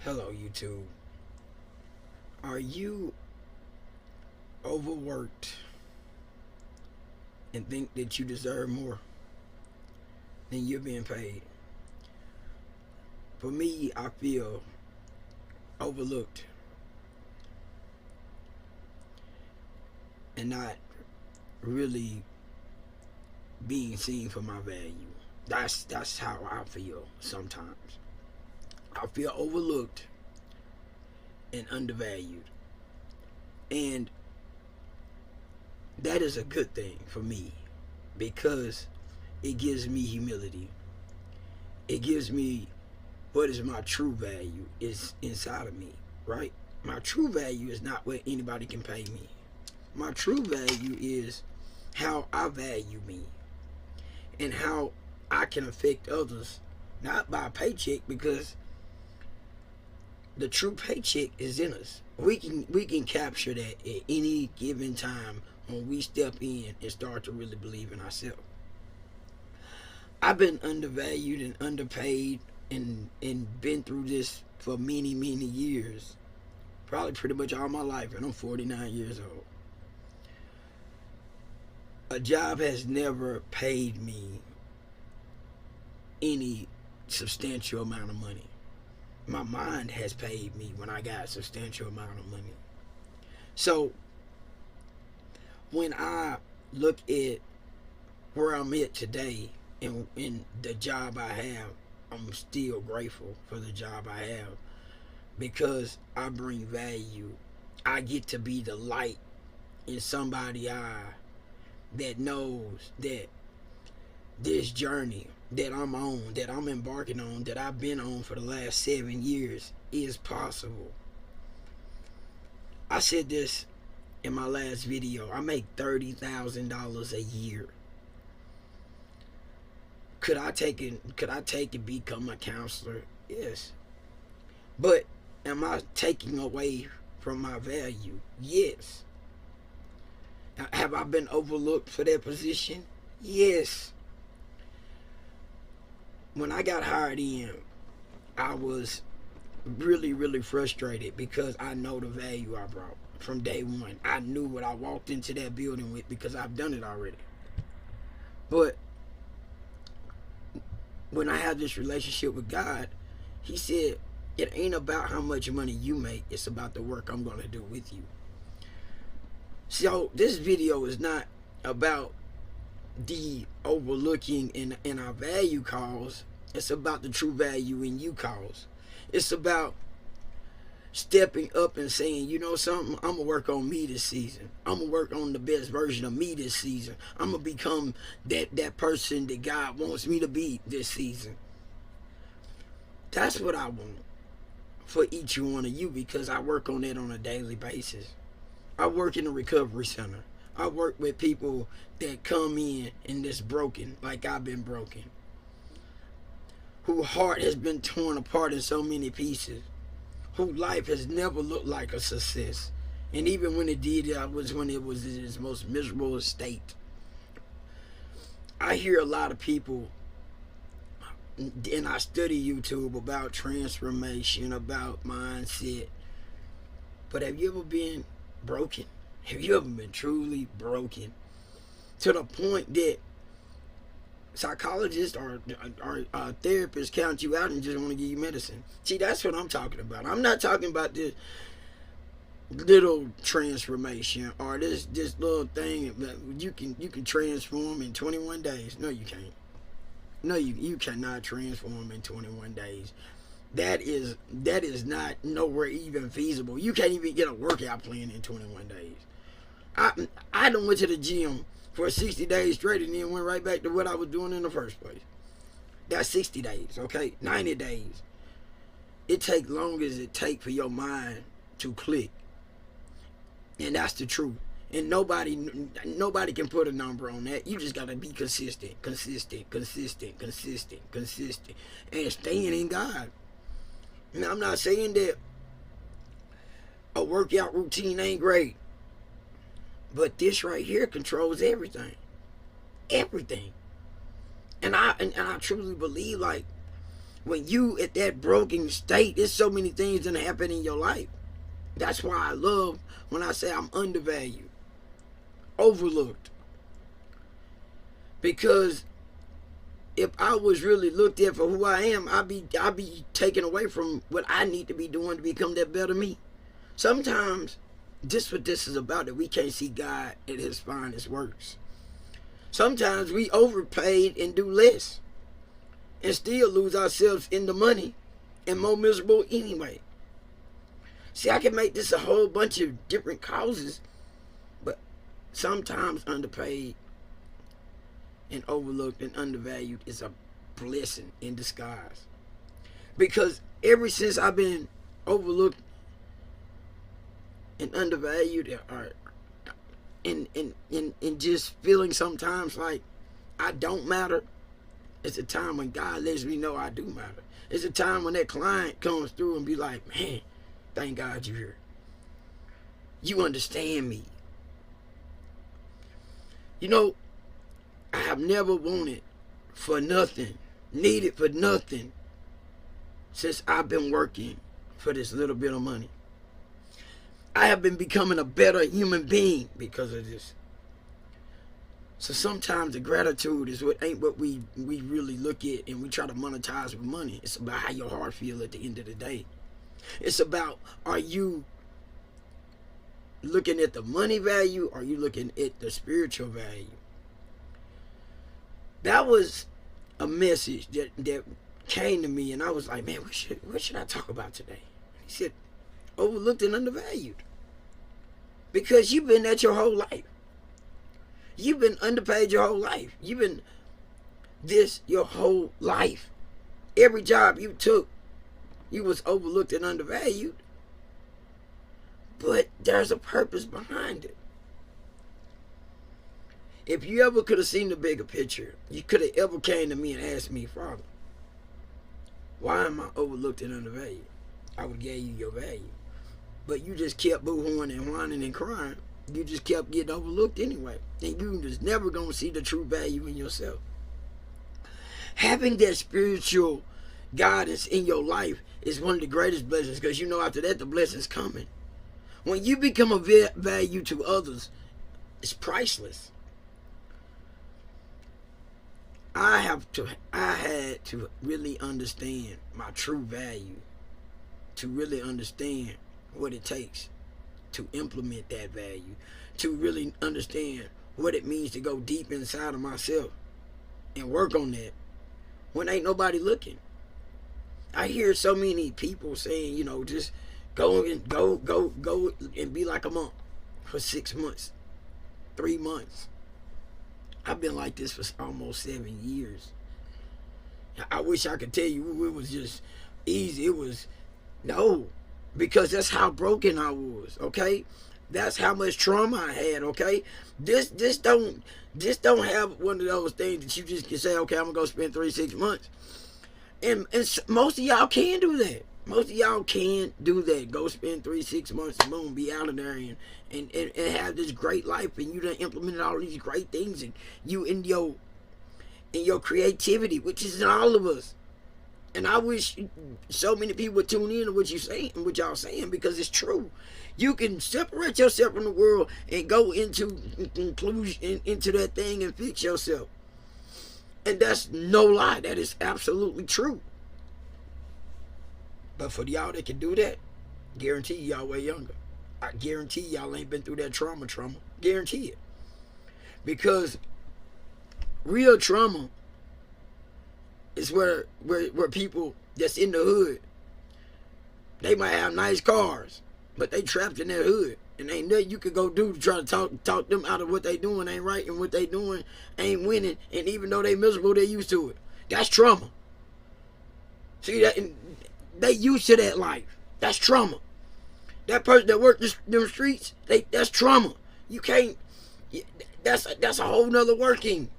Hello, YouTube. Are you overworked and think that you deserve more than you're being paid? For me, I feel overlooked and not really being seen for my value. That's how I feel sometimes. I feel overlooked and undervalued. And that is a good thing for me because it gives me humility. It gives me what is my true value is inside of me, right? My true value is not what anybody can pay me. My true value is how I value me and how I can affect others, not by a paycheck, because the true paycheck is in us. We can capture that at any given time when we step in and start to really believe in ourselves. I've been undervalued and underpaid and been through this for many years, probably pretty much all my life, and I'm 49 years old. A job has never paid me any substantial amount of money. My mind has paid me when I got a substantial amount of money. So when I look at where I'm at today and the job I have, I'm still grateful for the job I have because I bring value. I get to be the light in somebody's eye that knows that this journey that I'm on, that I'm embarking on, that I've been on for the last 7 years is possible. I said this in my last video. I make $30,000 a year. Could I take and become a counselor? Yes. But am I taking away from my value? Yes. Now, have I been overlooked for that position? Yes. When I got hired in, I was really frustrated because I know the value I brought from day one. I knew what I walked into that building with because I've done it already. But when I had this relationship with God, He said, it ain't about how much money you make, it's about the work I'm going to do with you. So this video is not about the overlooking in our value cause. It's about the true value in you cause. It's about stepping up and saying, you know something, I'm gonna work on me this season. I'm gonna work on the best version of me this season. I'm gonna become that person that God wants me to be this season. That's what I want for each one of you, because I work on it on a daily basis. I work in a recovery center. I work with people that come in and that's broken, like I've been broken, whose heart has been torn apart in so many pieces, whose life has never looked like a success. And even when it did, it was when it was in its most miserable state. I hear a lot of people, and I study YouTube about transformation, about mindset. But have you ever been broken? Have you ever been truly broken to the point that psychologists or therapists count you out and just want to give you medicine? See, that's what I'm talking about. I'm not talking about this little transformation or this little thing that you can transform in 21 days. No, you can't. No, you cannot transform in 21 days. That is not nowhere even feasible. You can't even get a workout plan in 21 days. I done went to the gym for 60 days straight and then went right back to what I was doing in the first place. That's 60 days, okay? 90 days. It takes long as it takes for your mind to click. And that's the truth. And nobody can put a number on that. You just got to be consistent. And staying in God. Now, I'm not saying that a workout routine ain't great. But this right here controls everything. Everything. And I truly believe, like, When you at that broken state, there's so many things that happen in your life. That's why I love when I say I'm undervalued, overlooked. Because if I was really looked at for who I am, I'd be taken away from what I need to be doing to become that better me. Sometimes this what this is about, that we can't see God at his finest works. Sometimes we overpaid and do less and still lose ourselves in the money and more miserable anyway. See, I can make this a whole bunch of different causes, but sometimes underpaid and overlooked and undervalued is a blessing in disguise. Because ever since I've been overlooked and undervalued, and just feeling sometimes like I don't matter, it's a time when God lets me know I do matter. It's a time when that client comes through and be like, man, thank God you're here. You understand me. You know, I have never wanted for nothing, needed for nothing, since I've been working for this little bit of money. I have been becoming a better human being because of this. So sometimes the gratitude is what ain't what we really look at and we try to monetize with money. It's about how your heart feel at the end of the day. It's about, are you looking at the money value or are you looking at the spiritual value? That was a message that came to me, and I was like, man, what should I talk about today? He said, overlooked and undervalued. Because you've been that your whole life. You've been underpaid your whole life. You've been this your whole life. Every job you took, you was overlooked and undervalued. But there's a purpose behind it. If you ever could have seen the bigger picture, you could have ever came to me and asked me, Father, why am I overlooked and undervalued? I would give you your value. But you just kept boo-hooing and whining and crying. You just kept getting overlooked anyway. And you just never going to see the true value in yourself. Having that spiritual guidance in your life is one of the greatest blessings, because you know after that the blessing's coming. When you become a value to others, it's priceless. I had to really understand my true value, to really understand what it takes to implement that value, to really understand what it means to go deep inside of myself and work on that when ain't nobody looking. I hear so many people saying, you know, just go and be like a monk for 6 months, 3 months. I've been like this for almost 7 years. I wish I could tell you it was just easy. It was no, because that's how broken I was. Okay, that's how much trauma I had. Okay, this don't have one of those things that you just can say, okay, I'm gonna go spend 3-6 months. And most of y'all can do that. Most of y'all can do that. Go spend 3-6 months, boom, be out of there and have this great life, and you done implemented all these great things, and you in your creativity, which is in all of us. And I wish so many people would tune in to what y'all saying, because it's true. You can separate yourself from the world and go into conclusion into that thing and fix yourself. And that's no lie. That is absolutely true. But for y'all that can do that, guarantee y'all way younger. I guarantee y'all ain't been through that trauma. Guarantee it. Because real trauma is where people that's in the hood, they might have nice cars, but they trapped in that hood. And ain't nothing you could go do to try to talk them out of what they doing ain't right, and what they doing ain't winning. And even though they miserable, they used to it. That's trauma. See that? And they used to that life. That's trauma. That person that worked them streets, that's trauma. You can't. That's a whole nother working.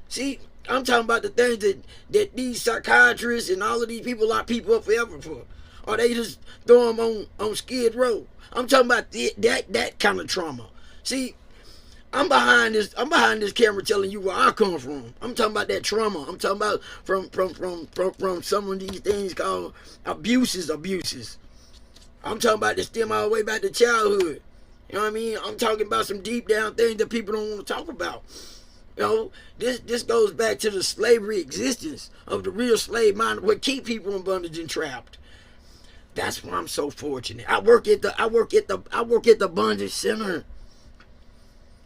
See, I'm talking about the things that these psychiatrists and all of these people lock people up forever for, or they just throw them on Skid Row. I'm talking about that kind of trauma. See, I'm behind this camera telling you where I come from. I'm talking about that trauma. I'm talking about from some of these things called abuses. I'm talking about that stem all the way back to childhood. You know what I mean? I'm talking about some deep down things that people don't want to talk about. You know, this goes back to the slavery existence of the real slave mind, what keep people in bondage and trapped. That's why I'm so fortunate. I work at the bondage center.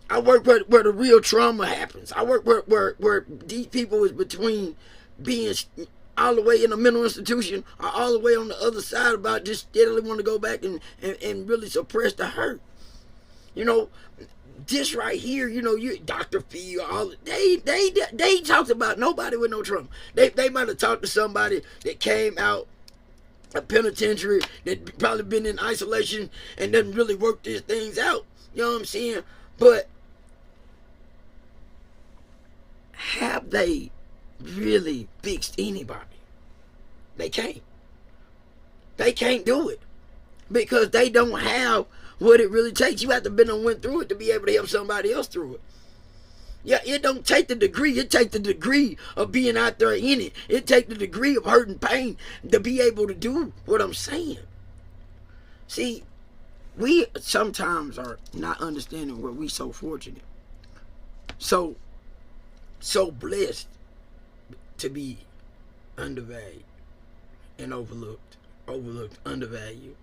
I work where the real trauma happens. I work where these people is between being all the way in a mental institution or all the way on the other side about just steadily want to go back and really suppress the hurt. You know, this right here, you know, you Dr. Fee, all they talked about nobody with no trauma. They might have talked to somebody that came out a penitentiary that probably been in isolation and doesn't really work these things out. You know what I'm saying? But have they really fixed anybody? They can't. They can't do it because they don't have what it really takes. You have to been and went through it to be able to help somebody else through it. Yeah, it don't take the degree. It take the degree of being out there in it. It take the degree of hurt and pain to be able to do what I'm saying. See, we sometimes are not understanding where we so fortunate. So blessed to be undervalued and overlooked, undervalued.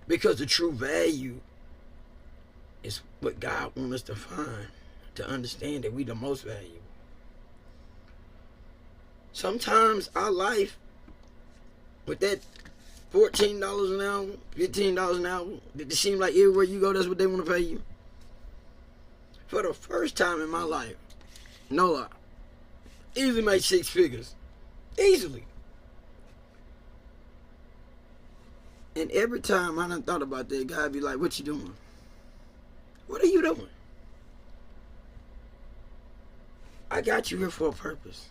Because the true value is what God wants us to find, to understand that we the most valuable. Sometimes our life, with that $14 an hour, $15 an hour, it seems like everywhere you go, that's what they want to pay you. For the first time in my life, no lie, easily made 6 figures. Easily. And every time I done thought about that, God be like, what you doing? What are you doing? I got you here for a purpose.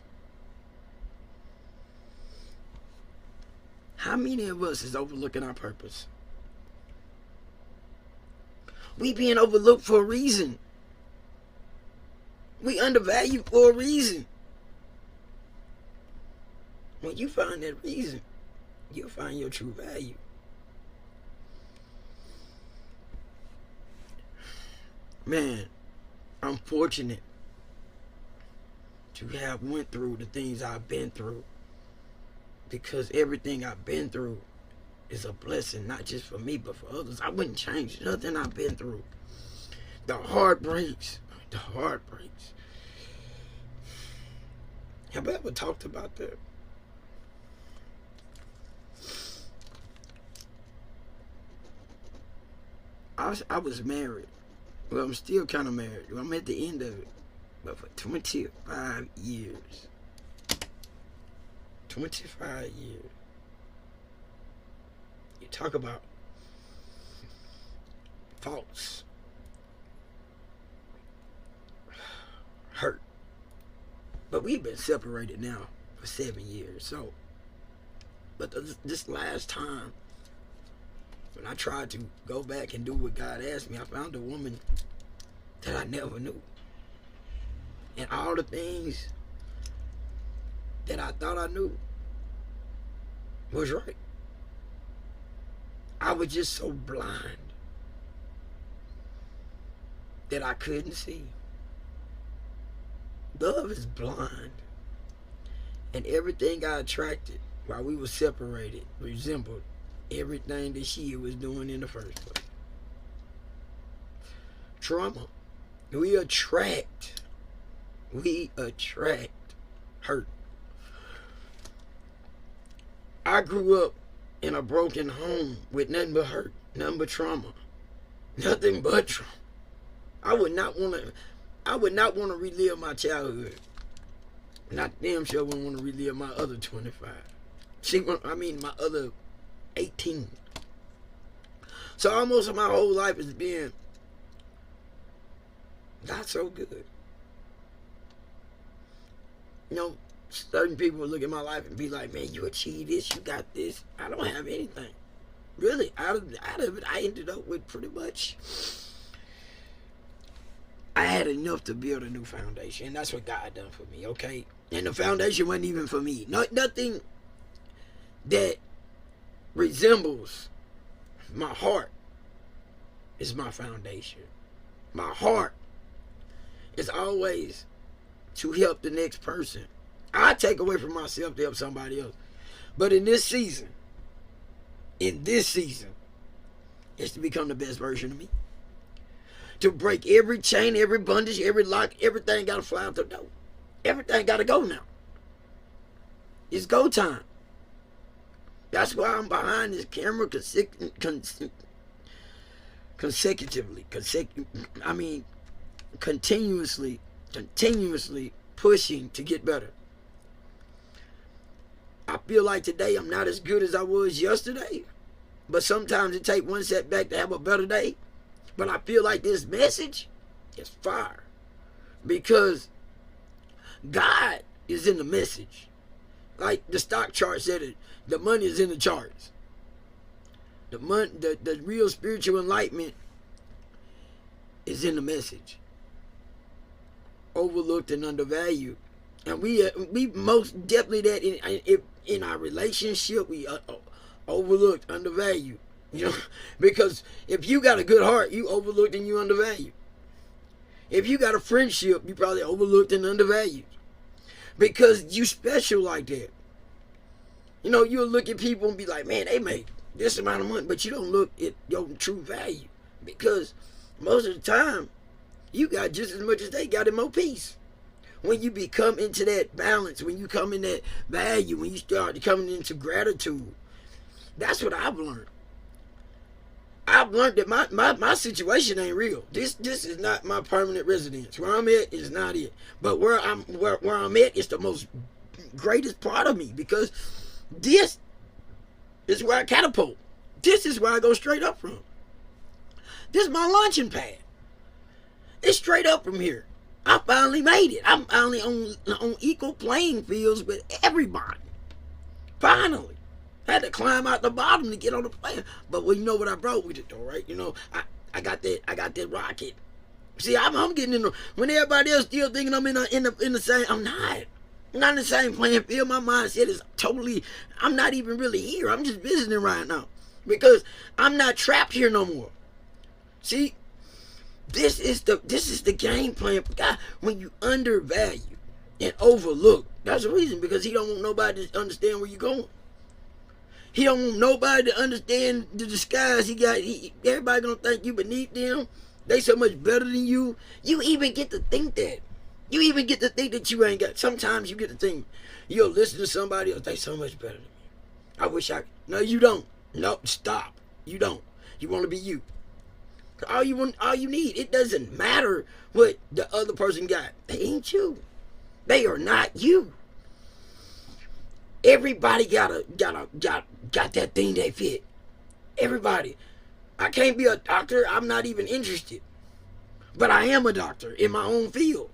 How many of us is overlooking our purpose? We being overlooked for a reason. We undervalued for a reason. When you find that reason, you'll find your true value. Man, I'm fortunate to have went through the things I've been through, because everything I've been through is a blessing, not just for me, but for others. I wouldn't change nothing I've been through. The heartbreaks. Have I ever talked about that? I was married. Well, I'm still kind of married. I'm at the end of it. But for 25 years. 25 years. You talk about faults. Hurt. But we've been separated now for 7 years. So, but this last time, when I tried to go back and do what God asked me, I found a woman that I never knew. And all the things that I thought I knew was right. I was just so blind that I couldn't see. Love is blind. And everything I attracted while we were separated resembled everything that she was doing in the first place. Trauma. We attract hurt. I grew up in a broken home with nothing but hurt, nothing but trauma. Nothing but trauma. I would not want to relive my childhood. Not damn sure wouldn't want to relive my other 25. My other 18. So almost my whole life has been not so good. You know, certain people will look at my life and be like, man, you achieved this, you got this. I don't have anything. Really, out of it, I ended up with pretty much I had enough to build a new foundation, and that's what God done for me, okay? And the foundation wasn't even for me. Nothing that resembles my heart is my foundation. My heart is always to help the next person. I take away from myself to help somebody else. But in this season, it's to become the best version of me. To break every chain, every bondage, every lock, everything got to fly out the door. Everything got to go now. It's go time. That's why I'm behind this camera continuously pushing to get better. I feel like today I'm not as good as I was yesterday, but sometimes it takes one setback to have a better day. But I feel like this message is fire because God is in the message. Like the stock chart said it, the money is in the charts. The real spiritual enlightenment is in the message. Overlooked and undervalued. And we most definitely that in our relationship, we overlooked, undervalued. You know, because if you got a good heart, you overlooked and you undervalued. If you got a friendship, you probably overlooked and undervalued. Because you special like that. You know, you'll look at people and be like, man, they make this amount of money, but you don't look at your true value. Because most of the time, you got just as much as they got in more peace. When you become into that balance, when you come in that value, when you start coming into gratitude, that's what I've learned. I've learned that my situation ain't real. This is not my permanent residence. Where I'm at is not it. But where I'm at is the most greatest part of me, because this is where I catapult. This is where I go straight up from. This is my launching pad. It's straight up from here. I finally made it. I'm finally on equal playing fields with everybody. Finally. I had to climb out the bottom to get on the plane. But well, you know what I brought with it though, right? You know, I got that rocket. See, I'm getting in the, when everybody else still thinking I'm in the same, I'm not in the same playing field. My mindset is totally, I'm not even really here. I'm just visiting right now. Because I'm not trapped here no more. See, this is the game plan for God. When you undervalue and overlook, that's the reason, because he don't want nobody to understand where you're going. He don't want nobody to understand the disguise he got. Everybody gonna think you beneath them. They so much better than you. You even get to think that. You even get to think that you ain't got. Sometimes you get to think, you'll listen to somebody else, they so much better than me. I wish I could. No, you don't. No, stop. You don't. You want to be you. All you need. It doesn't matter what the other person got. They ain't you. They are not you. Everybody got that thing they fit. Everybody. I can't be a doctor. I'm not even interested. But I am a doctor in my own field.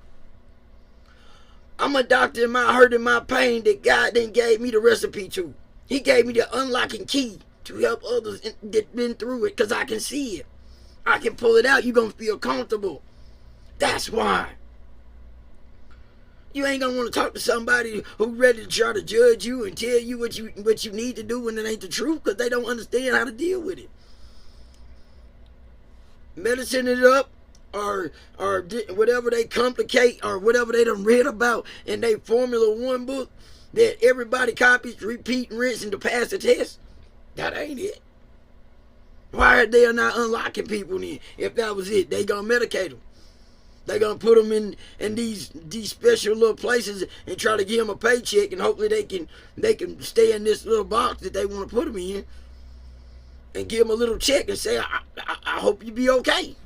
I'm a doctor in my hurt and my pain that God then gave me the recipe to. He gave me the unlocking key to help others that been through it, because I can see it. I can pull it out. You're going to feel comfortable. That's why. You ain't gonna want to talk to somebody who ready to try to judge you and tell you what you need to do when it ain't the truth, because they don't understand how to deal with it. Medicine it up, or whatever they complicate, or whatever they done read about in their Formula 1 book that everybody copies, repeat, and rinse, and to pass the test. That ain't it. Why are they not unlocking people then? If that was it, they gonna medicate them. They're going to put them in these special little places and try to give them a paycheck, and hopefully they can stay in this little box that they want to put them in, and give them a little check and say, I hope you be okay.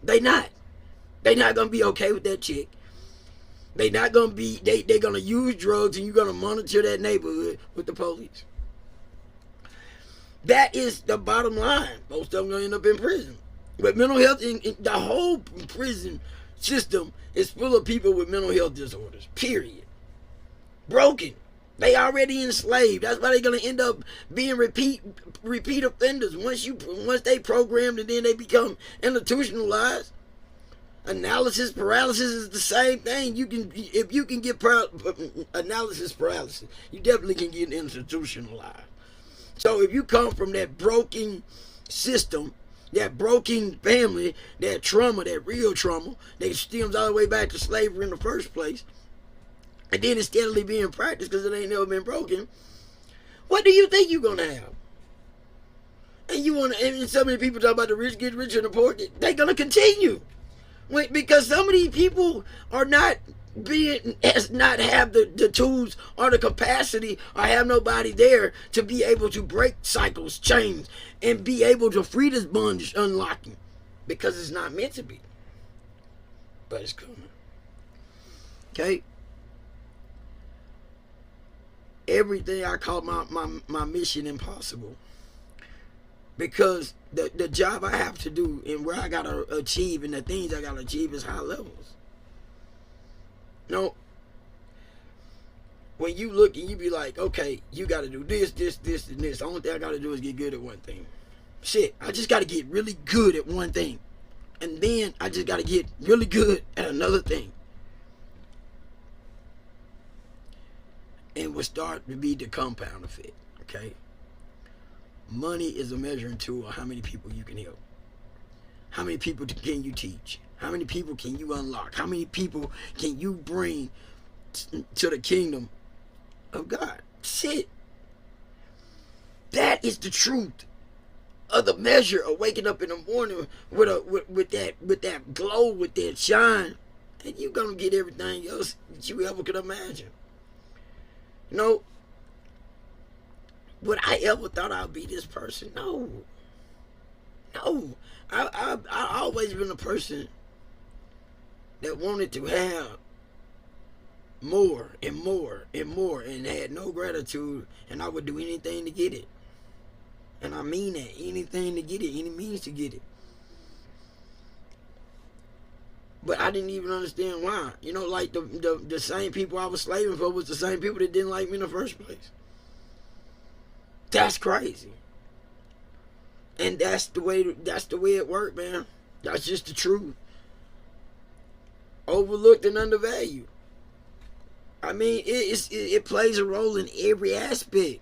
They not going to be okay with that check. They not going to be, they're going to use drugs, and you're going to monitor that neighborhood with the police. That is the bottom line. Most of them going to end up in prison. But mental health, the whole prison system is full of people with mental health disorders, period. Broken. They already enslaved. That's why they're going to end up being repeat offenders. Once they programmed and then they become institutionalized. Analysis paralysis is the same thing. If you can get analysis paralysis, you definitely can get institutionalized. So if you come from that broken system, that broken family, that trauma, that real trauma, that stems all the way back to slavery in the first place, and then it's steadily being practiced because it ain't never been broken, what do you think you're gonna have? And so many people talk about the rich get richer and the poor they're gonna continue. Because some of these people are not have the tools or the capacity or have nobody there to be able to break cycles, chains, and be able to free this bondage unlocking, because it's not meant to be. But it's coming. Okay? Everything I call my mission impossible. Because the job I have to do and where I gotta achieve and the things I gotta achieve is high levels. You know, when you look and you be like, okay, you gotta do this, this, this, and this. The only thing I gotta do is get good at one thing. Shit, I just gotta get really good at one thing. And then I just gotta get really good at another thing. And will start to be the compound effect, okay? Money is a measuring tool of how many people you can help. How many people can you teach? How many people can you unlock? How many people can you bring to the kingdom of God? Shit. That is the truth of the measure of waking up in the morning with that glow, with that shine, and you're gonna get everything else that you ever could imagine. You know, would I ever thought I'd be this person? No. I've always been a person that wanted to have more and more and more and had no gratitude, and I would do anything to get it. And I mean that, anything to get it, any means to get it. But I didn't even understand why. You know, like the same people I was slaving for was the same people that didn't like me in the first place. That's crazy. And that's the way it worked, man. That's just the truth. Overlooked and undervalued. I mean, it plays a role in every aspect.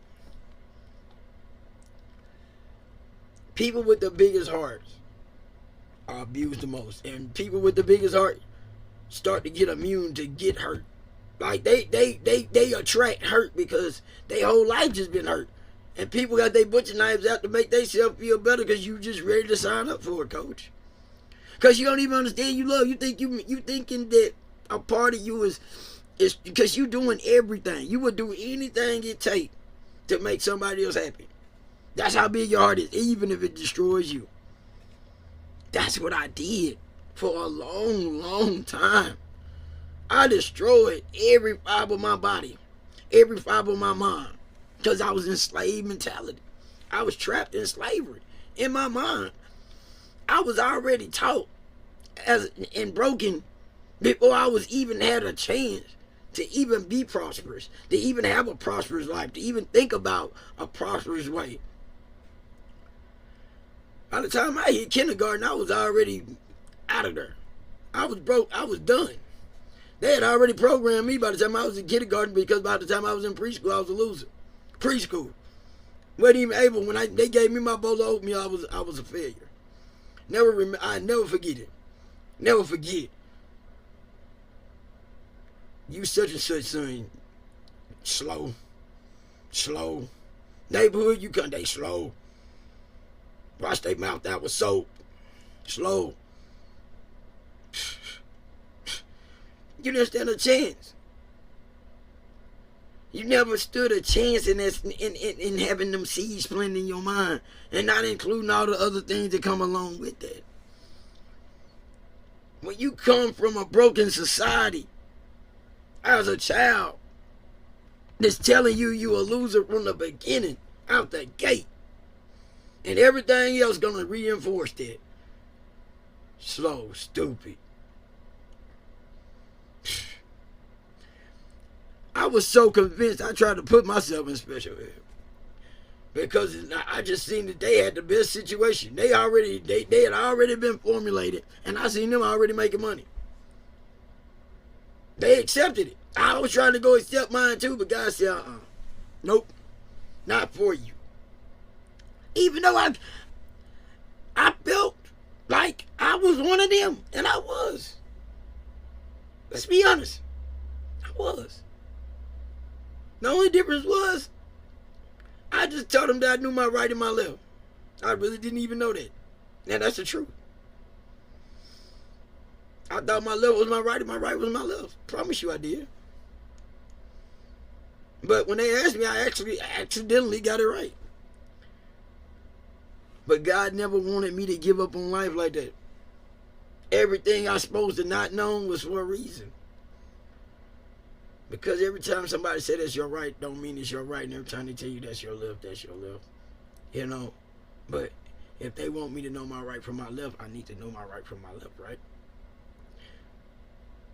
People with the biggest hearts are abused the most. And people with the biggest heart start to get immune to get hurt. Like they attract hurt because their whole life just been hurt. And people got their butcher knives out to make themselves feel better because you just ready to sign up for it, coach. Because you don't even understand you love. You thinking that a part of you is because you doing everything. You would do anything it takes to make somebody else happy. That's how big your heart is, even if it destroys you. That's what I did for a long, long time. I destroyed every fiber of my body, every fiber of my mind. Because I was in slave mentality. I was trapped in slavery. In my mind, I was already taught and broken before I was even had a chance to even be prosperous, to even have a prosperous life, to even think about a prosperous way. By the time I hit kindergarten, I was already out of there. I was broke. I was done. They had already programmed me by the time I was in kindergarten, because by the time I was in preschool, I was a loser. Preschool. Wasn't even able, when they gave me my bowl of oatmeal, I was a failure. I never forget it. Never forget. You such and such son. Slow. Neighborhood, you they slow. Wash their mouth out with soap. Slow. You didn't stand a chance. You never stood a chance in having them seeds planted in your mind, and not including all the other things that come along with that. When you come from a broken society as a child that's telling you a loser from the beginning, out the gate, and everything else gonna reinforce that. Slow, stupid. I was so convinced I tried to put myself in special ed. because I just seen that they had the best situation. They had already been formulated, and I seen them already making money. They accepted it. I was trying to go accept mine too, but God said, nope, not for you. Even though I felt like I was one of them, and I was. Let's be honest, I was. The only difference was, I just told them that I knew my right and my left. I really didn't even know that. And that's the truth. I thought my left was my right and my right was my left. Promise you I did. But when they asked me, I actually accidentally got it right. But God never wanted me to give up on life like that. Everything I was supposed to not know was for a reason. Because every time somebody says that's your right, don't mean it's your right. And every time they tell you that's your left, that's your left. You know? But if they want me to know my right from my left, I need to know my right from my left, right?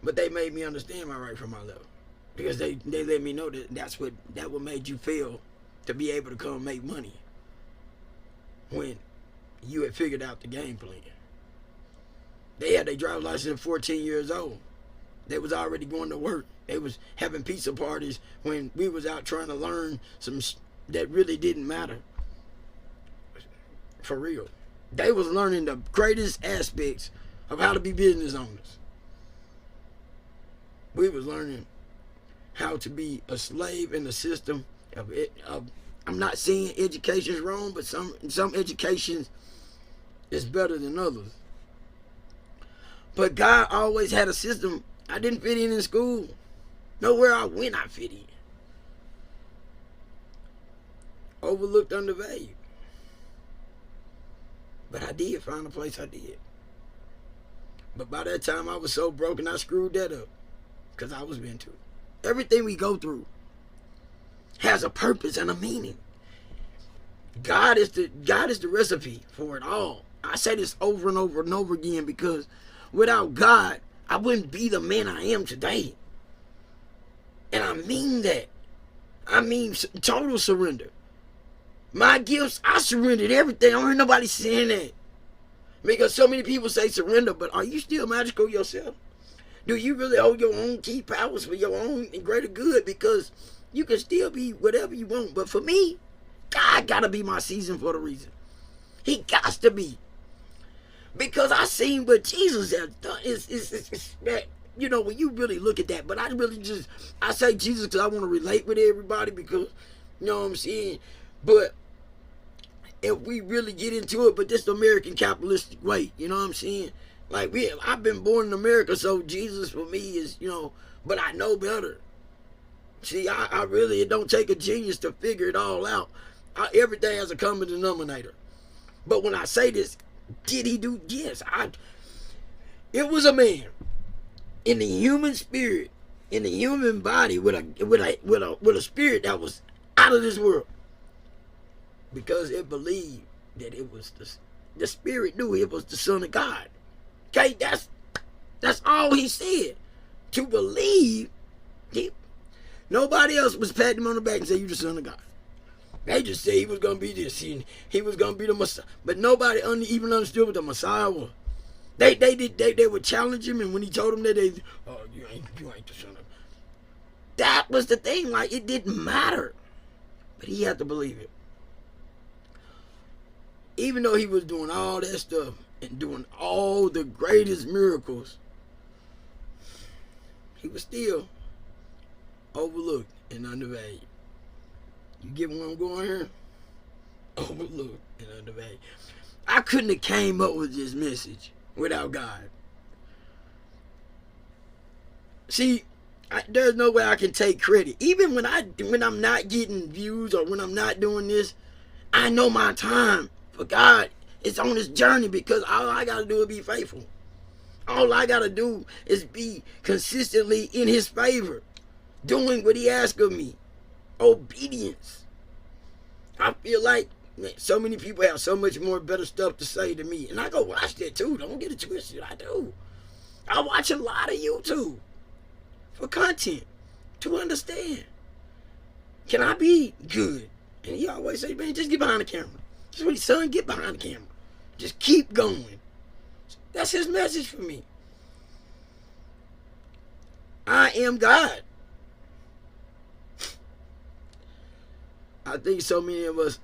But they made me understand my right from my left. Because they let me know that what made you feel to be able to come make money. When you had figured out the game plan. They had their driver's license at 14 years old. They was already going to work. They was having pizza parties when we was out trying to learn some that really didn't matter. For real. They was learning the greatest aspects of how to be business owners. We was learning how to be a slave in the system of I'm not saying education is wrong, but some education is better than others. But God always had a system. I didn't fit in school. Nowhere I went, I fit in. Overlooked, undervalued. But I did find a place I did. But by that time, I was so broken, I screwed that up. Because I was meant to. Everything we go through has a purpose and a meaning. God is the recipe for it all. I say this over and over and over again because without God, I wouldn't be the man I am today. And I mean that. I mean total surrender. My gifts, I surrendered everything. I don't hear nobody saying that. Because so many people say surrender, but are you still magical yourself? Do you really hold your own key powers for your own greater good? Because you can still be whatever you want. But for me, God got to be my season for the reason. He got to be. Because I seen what Jesus has done. It's that, you know, when you really look at that. But I say Jesus because I want to relate with everybody because, you know what I'm saying? But if we really get into it, but this the American capitalistic way, you know what I'm saying? Like, I've been born in America, so Jesus for me is, you know, but I know better. See, I really, it don't take a genius to figure it all out. Everything has a common denominator. But when I say this, did he do? Yes. It was a man in the human spirit, in the human body, with a spirit that was out of this world. Because it believed that it was the spirit knew it was the Son of God. Okay, that's all he said. To believe, nobody else was patting him on the back and saying, "You the Son of God." They just said he was gonna be this, he was gonna be the Messiah. But nobody even understood what the Messiah was. They would challenge him, and when he told them that, you ain't the Son of God. That was the thing. Like, it didn't matter, but he had to believe it. Even though he was doing all that stuff and doing all the greatest miracles, he was still overlooked and undervalued. You get where I'm going here? Overlooked and undervalued. I couldn't have came up with this message without God. See, there's no way I can take credit. Even when I'm not getting views or when I'm not doing this, I know my time for God is on this journey because all I got to do is be faithful. All I got to do is be consistently in his favor, doing what he asks of me. Obedience. I feel like so many people have so much more better stuff to say to me. And I go watch that too. Don't get it twisted. I do. I watch a lot of YouTube for content to understand. Can I be good? And he always say, man, just get behind the camera. Just what his son, get behind the camera. Just keep going. That's his message for me. I am God. I think so many of us